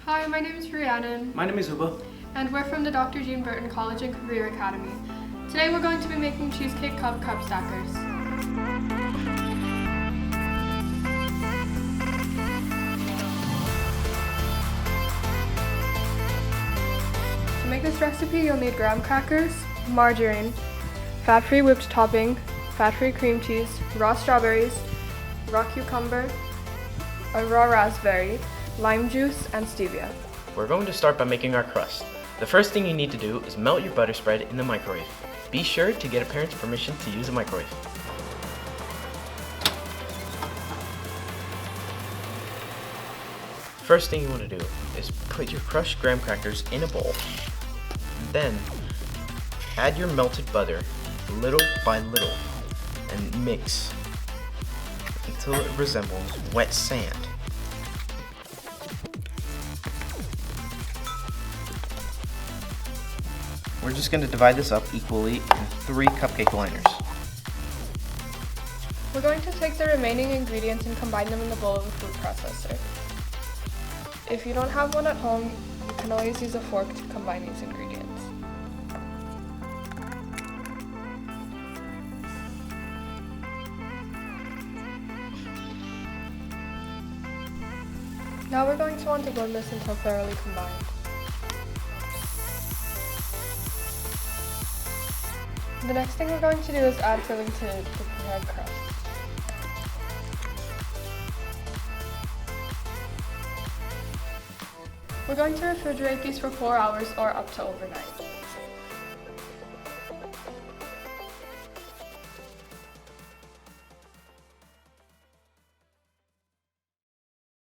Hi, my name is Rhiannon. My name is Uba. And we're from the Dr. Jean Burton College and Career Academy. Today we're going to be making cheesecake cup stackers. To make this recipe, you'll need graham crackers, margarine, fat-free whipped topping, fat-free cream cheese, raw strawberries, raw cucumber, a raw raspberry, lime juice, and stevia. We're going to start by making our crust. The first thing you need to do is melt your butter spread in the microwave. Be sure to get a parent's permission to use a microwave. First thing you want to do is put your crushed graham crackers in a bowl. Then add your melted butter little by little and mix until it resembles wet sand. We're just going to divide this up equally in 3 cupcake liners. We're going to take the remaining ingredients and combine them in the bowl of a food processor. If you don't have one at home, you can always use a fork to combine these ingredients. Now we're going to want to blend this until thoroughly combined. The next thing we're going to do is add filling to the prepared crust. We're going to refrigerate these for 4 hours or up to overnight.